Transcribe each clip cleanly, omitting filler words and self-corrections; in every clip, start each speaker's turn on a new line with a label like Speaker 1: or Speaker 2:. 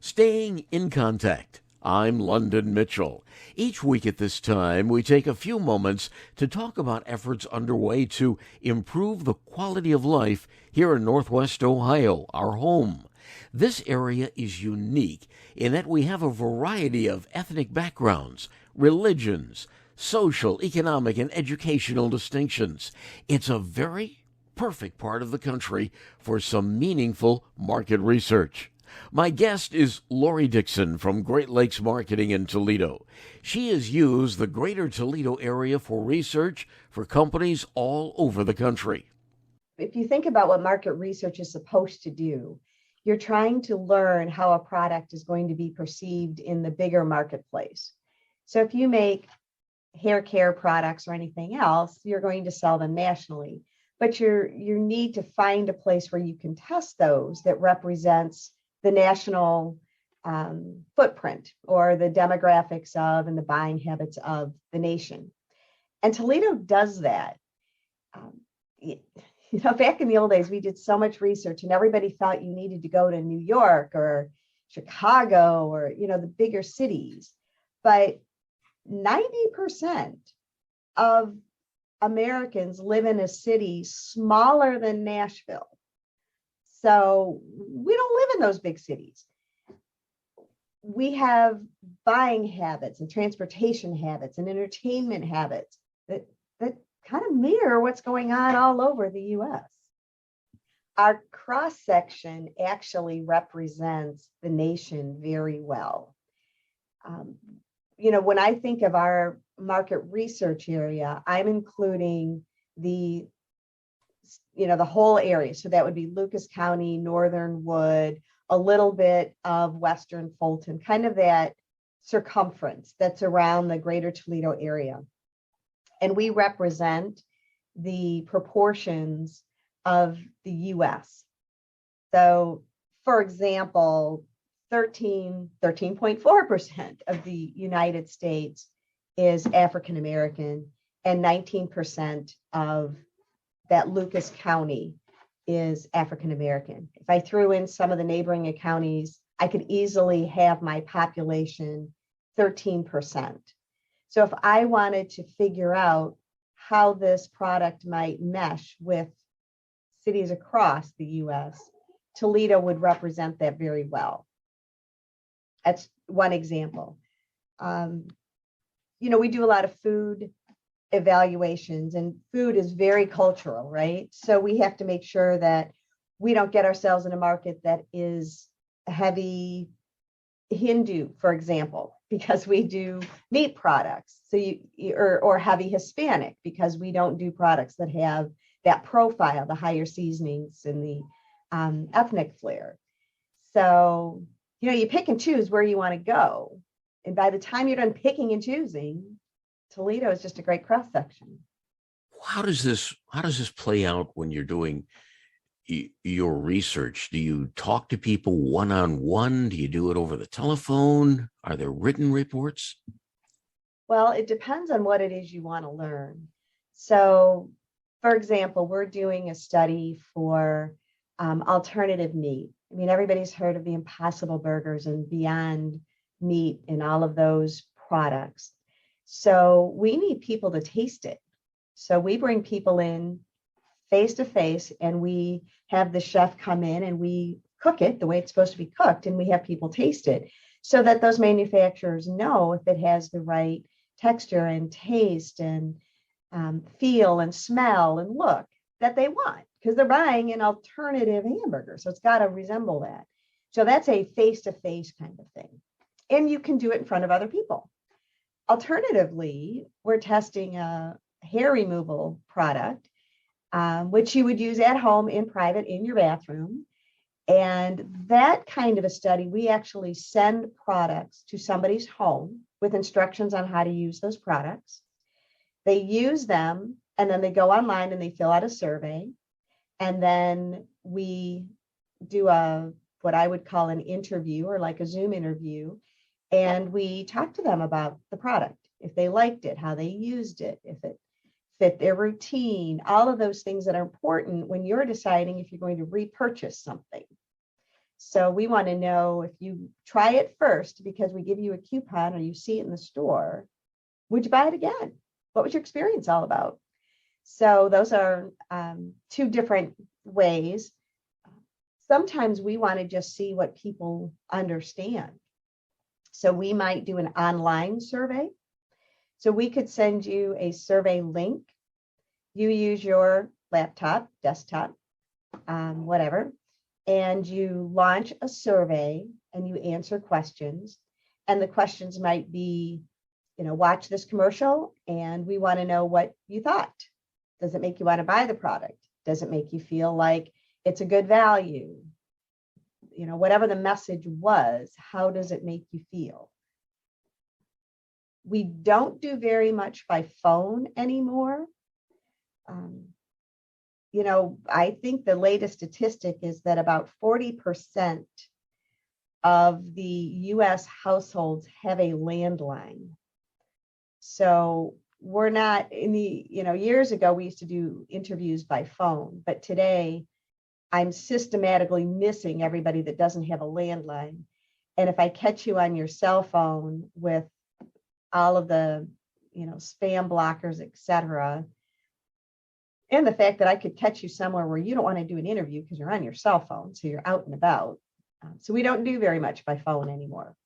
Speaker 1: Staying in contact. I'm London Mitchell. Each week at this time, we take a few moments to talk about efforts underway to improve the quality of life here in Northwest Ohio, our home. This area is unique in that we have a variety of ethnic backgrounds, religions, social, economic, and educational distinctions. It's a very perfect part of the country for some meaningful market research. My guest is Lori Dixon from Great Lakes Marketing in Toledo. She has used the greater Toledo area for research for companies all over the country.
Speaker 2: If you think about what market research is supposed to do, you're trying to learn how a product is going to be perceived in the bigger marketplace. So if you make hair care products or anything else, you're going to sell them nationally. But you need to find a place where you can test those that represents the national footprint or the demographics of and the buying habits of the nation. And Toledo does that. Back in the old days, we did so much research and everybody thought you needed to go to New York or Chicago or, the bigger cities. But 90% of Americans live in a city smaller than Nashville. So we don't live in those big cities. We have buying habits and transportation habits and entertainment habits that kind of mirror what's going on all over the US. Our cross section actually represents the nation very well. When I think of our market research area, I'm including the whole area. So that would be Lucas County, Northern Wood, a little bit of Western Fulton, kind of that circumference that's around the greater Toledo area. And we represent the proportions of the US. So, for example, 13.4% of the United States is African American, and 19% of that Lucas County is African American. If I threw in some of the neighboring counties, I could easily have my population 13%. So if I wanted to figure out how this product might mesh with cities across the US, Toledo would represent that very well. That's one example. We do a lot of food evaluations, and food is very cultural, right? So we have to make sure that we don't get ourselves in a market that is heavy Hindu, for example, because we do meat products. So or heavy Hispanic, because we don't do products that have that profile, the higher seasonings and the ethnic flair. So, you pick and choose where you want to go. And by the time you're done picking and choosing, Toledo is just a great cross section.
Speaker 1: How does this play out when you're doing your research? Do you talk to people one-on-one? Do you do it over the telephone? Are there written reports?
Speaker 2: Well, it depends on what it is you want to learn. So, for example, we're doing a study for alternative meat. I mean, everybody's heard of the Impossible Burgers and Beyond Meat and all of those products. So we need people to taste it. So we bring people in face to face, and we have the chef come in and we cook it the way it's supposed to be cooked, and we have people taste it so that those manufacturers know if it has the right texture and taste and feel and smell and look that they want, because they're buying an alternative hamburger. So it's got to resemble that. So that's a face-to-face kind of thing. And you can do it in front of other people. Alternatively, we're testing a hair removal product, which you would use at home in private in your bathroom. And that kind of a study, we actually send products to somebody's home with instructions on how to use those products. They use them, and then they go online and they fill out a survey. And then we do what I would call an interview, or like a Zoom interview. And we talk to them about the product, if they liked it, how they used it, if it fit their routine, all of those things that are important when you're deciding if you're going to repurchase something. So we want to know if you try it first because we give you a coupon or you see it in the store, would you buy it again? What was your experience all about? So those are two different ways. Sometimes we want to just see what people understand. So we might do an online survey. So we could send you a survey link. You use your laptop, desktop, whatever, and you launch a survey and you answer questions. And the questions might be, watch this commercial and we want to know what you thought. Does it make you want to buy the product? Does it make you feel like it's a good value? Whatever the message was, how does it make you feel? We don't do very much by phone anymore. I think the latest statistic is that about 40% of the US households have a landline. So we're not in the, years ago, we used to do interviews by phone, but today I'm systematically missing everybody that doesn't have a landline. And if I catch you on your cell phone with all of the, spam blockers, et cetera, and the fact that I could catch you somewhere where you don't want to do an interview because you're on your cell phone, so you're out and about. So we don't do very much by phone anymore.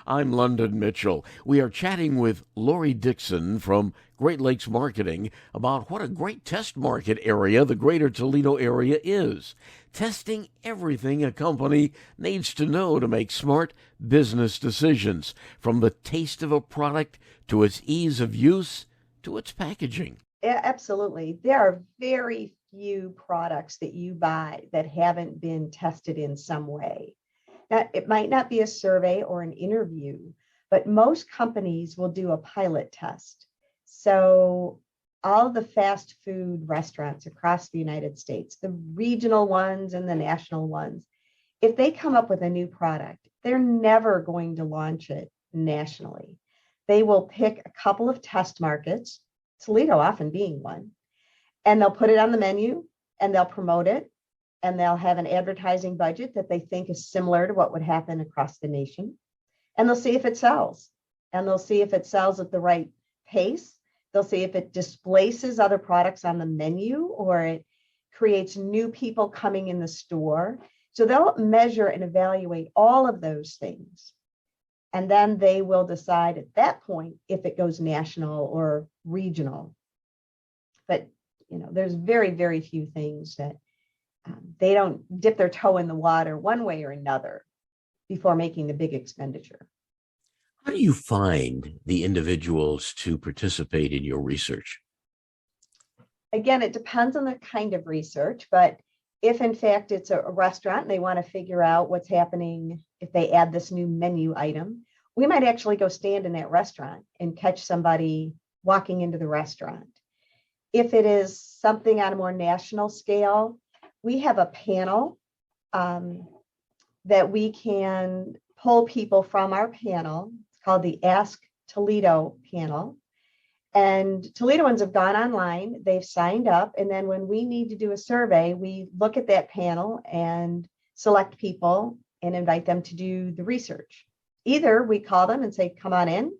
Speaker 1: I'm London Mitchell. We are chatting with Lori Dixon from Great Lakes Marketing about what a great test market area the greater Toledo area is, testing everything a company needs to know to make smart business decisions, from the taste of a product to its ease of use to its packaging.
Speaker 2: Yeah, absolutely. There are very few products that you buy that haven't been tested in some way. Now, it might not be a survey or an interview, but most companies will do a pilot test. So all of the fast food restaurants across the United States, the regional ones and the national ones, if they come up with a new product, they're never going to launch it nationally. They will pick a couple of test markets, Toledo often being one, and they'll put it on the menu and they'll promote it. And they'll have an advertising budget that they think is similar to what would happen across the nation. And they'll see if it sells. And they'll see if it sells at the right pace. They'll see if it displaces other products on the menu or it creates new people coming in the store. So they'll measure and evaluate all of those things. And then they will decide at that point if it goes national or regional. But, there's very, very few things that they don't dip their toe in the water one way or another before making the big expenditure.
Speaker 1: How do you find the individuals to participate in your research?
Speaker 2: Again, it depends on the kind of research, but if in fact it's a restaurant and they want to figure out what's happening if they add this new menu item, we might actually go stand in that restaurant and catch somebody walking into the restaurant. If it is something on a more national scale, we have a panel that we can pull people from our panel. It's called the Ask Toledo panel. And Toledoans have gone online, they've signed up. And then when we need to do a survey, we look at that panel and select people and invite them to do the research. Either we call them and say, come on in,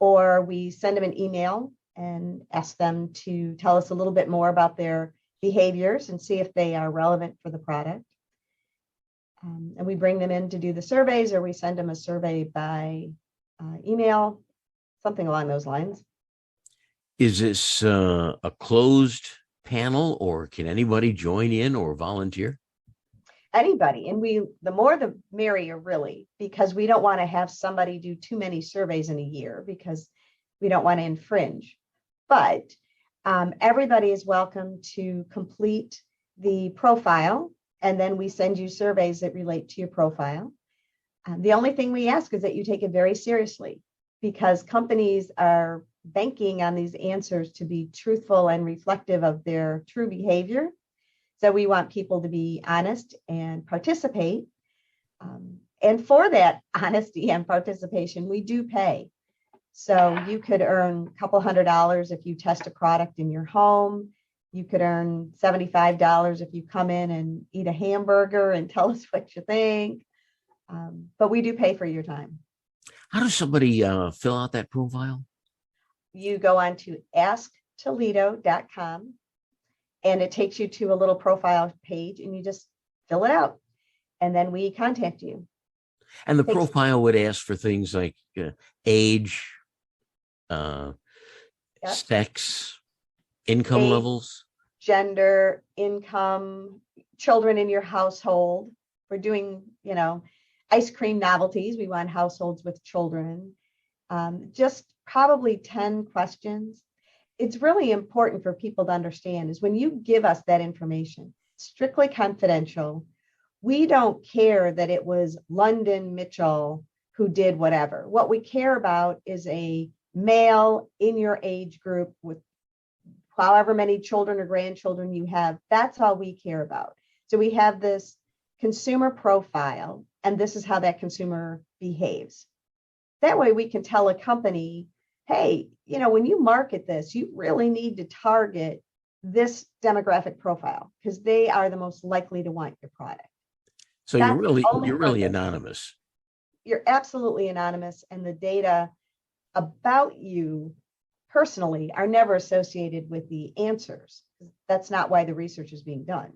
Speaker 2: or we send them an email and ask them to tell us a little bit more about their behaviors and see if they are relevant for the product. And we bring them in to do the surveys, or we send them a survey by email, something along those lines.
Speaker 1: Is this a closed panel, or can anybody join in or volunteer?
Speaker 2: Anybody. And the more the merrier, really, because we don't want to have somebody do too many surveys in a year because we don't want to infringe. But everybody is welcome to complete the profile, and then we send you surveys that relate to your profile. The only thing we ask is that you take it very seriously, because companies are banking on these answers to be truthful and reflective of their true behavior. So we want people to be honest and participate. And for that honesty and participation, we do pay. So you could earn a couple $100 if you test a product in your home. You could earn $75 if you come in and eat a hamburger and tell us what you think. But we do pay for your time.
Speaker 1: How does somebody fill out that profile?
Speaker 2: You go on to asktoledo.com and it takes you to a little profile page and you just fill it out. And then we contact you.
Speaker 1: And the profile would ask for things like age, sex, income levels,
Speaker 2: gender, income, children in your household. We're doing, ice cream novelties. We want households with children. Just probably 10 questions. It's really important for people to understand is when you give us that information, strictly confidential, we don't care that it was London Mitchell who did whatever. What we care about is a male in your age group with however many children or grandchildren you have. That's all we care about. So we have this consumer profile, and this is how that consumer behaves. That way we can tell a company, hey, when you market this, you really need to target this demographic profile because they are the most likely to want your product.
Speaker 1: So you're really anonymous.
Speaker 2: You're absolutely anonymous, and the data about you personally are never associated with the answers. That's not why the research is being done.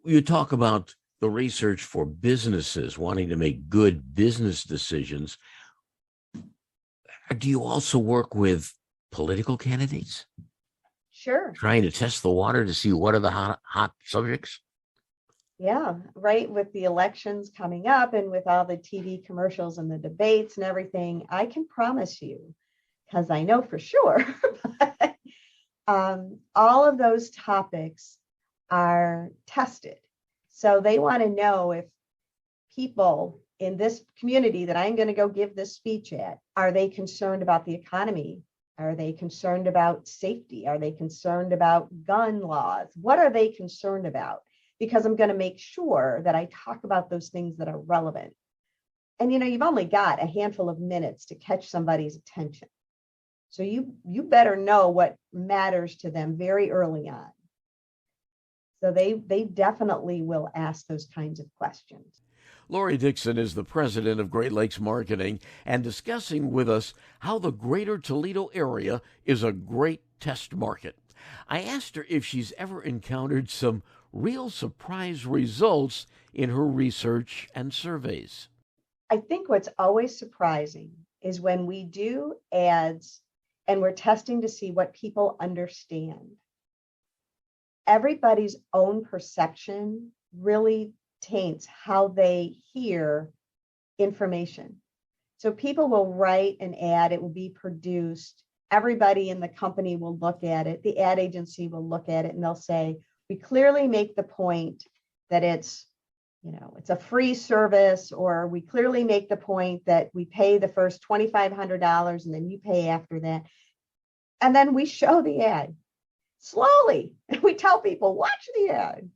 Speaker 1: You talk about the research for businesses wanting to make good business decisions. Do you also work with political candidates?
Speaker 2: Sure.
Speaker 1: Trying to test the water to see what are the hot subjects?
Speaker 2: Yeah, right. With the elections coming up and with all the TV commercials and the debates and everything, I can promise you, because I know for sure, but, all of those topics are tested. So they want to know if people in this community that I'm going to go give this speech at, are they concerned about the economy? Are they concerned about safety? Are they concerned about gun laws? What are they concerned about? Because I'm going to make sure that I talk about those things that are relevant. And you've only got a handful of minutes to catch somebody's attention. So you better know what matters to them very early on. So they definitely will ask those kinds of questions.
Speaker 1: Lori Dixon is the president of Great Lakes Marketing and discussing with us how the greater Toledo area is a great test market. I asked her if she's ever encountered some real surprise results in her research and surveys.
Speaker 2: I think what's always surprising is when we do ads and we're testing to see what people understand. Everybody's own perception really taints how they hear information. So people will write an ad, it will be produced. Everybody in the company will look at it. The ad agency will look at it and they'll say, we clearly make the point that it's a free service, or we clearly make the point that we pay the first $2,500 and then you pay after that. And then we show the ad slowly. And we tell people, watch the ad.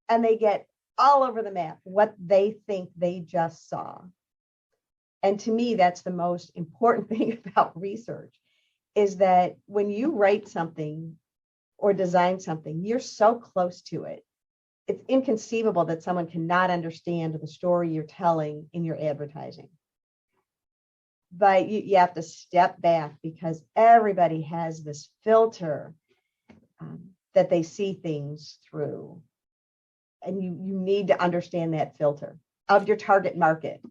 Speaker 2: And they get all over the map what they think they just saw. And to me, that's the most important thing about research, is that when you write something or design something, you're so close to it. It's inconceivable that someone cannot understand the story you're telling in your advertising. But you have to step back because everybody has this filter that they see things through. And you need to understand that filter of your target market.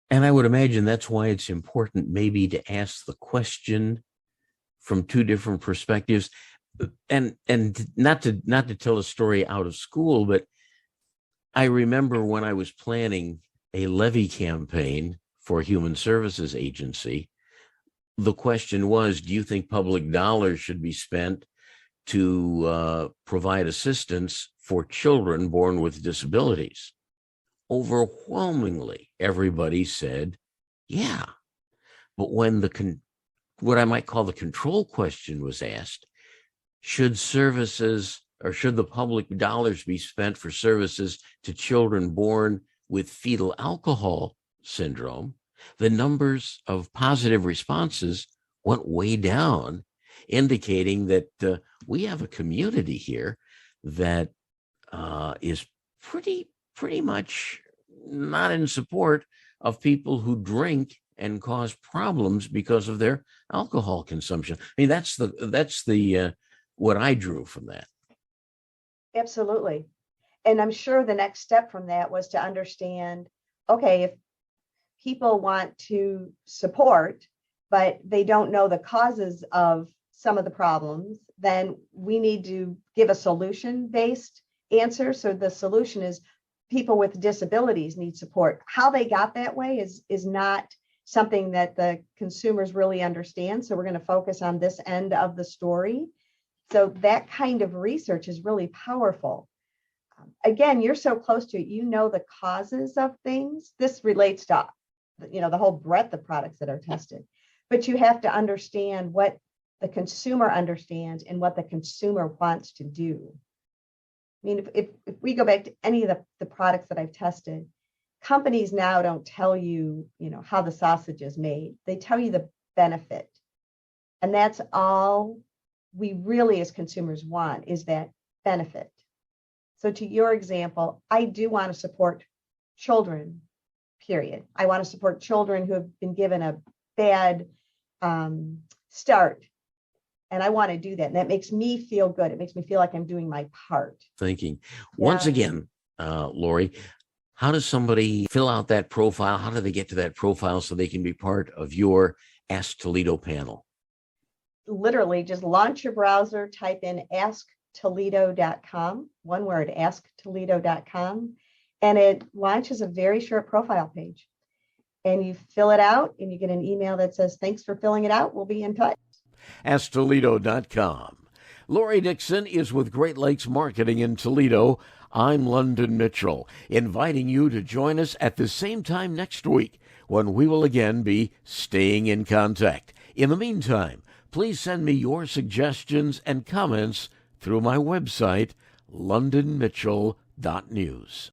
Speaker 1: And I would imagine that's why it's important maybe to ask the question from two different perspectives, and not to tell a story out of school, but I remember when I was planning a levy campaign for a human services agency, the question was, do you think public dollars should be spent to provide assistance for children born with disabilities? Overwhelmingly, everybody said, yeah. But when what I might call the control question was asked, should services or should the public dollars be spent for services to children born with fetal alcohol syndrome, the numbers of positive responses went way down. indicating that we have a community here that is pretty much not in support of people who drink and cause problems because of their alcohol consumption. I mean, that's the what I drew from that.
Speaker 2: Absolutely. And I'm sure the next step from that was to understand, okay, if people want to support, but they don't know the causes of some of the problems, then we need to give a solution-based answer. So the solution is people with disabilities need support. How they got that way is not something that the consumers really understand. So we're going to focus on this end of the story. So that kind of research is really powerful. Again, you're so close to it, you know the causes of things. This relates to, the whole breadth of products that are tested. But you have to understand what the consumer understands and what the consumer wants to do. I mean, if we go back to any of the products that I've tested, companies now don't tell you, how the sausage is made. They tell you the benefit. And that's all we really as consumers want, is that benefit. So to your example, I do want to support children, period. I want to support children who have been given a bad start. And I want to do that. And that makes me feel good. It makes me feel like I'm doing my part.
Speaker 1: Thinking. Once again, Lori, how does somebody fill out that profile? How do they get to that profile so they can be part of your Ask Toledo panel?
Speaker 2: Literally, just launch your browser, type in asktoledo.com, one word, asktoledo.com, and it launches a very short profile page. And you fill it out, and you get an email that says, thanks for filling it out. We'll be in touch.
Speaker 1: AskToledo.com. Lori Dixon is with Great Lakes Marketing in Toledo. I'm London Mitchell, inviting you to join us at the same time next week when we will again be staying in contact. In the meantime, please send me your suggestions and comments through my website, londonmitchell.news.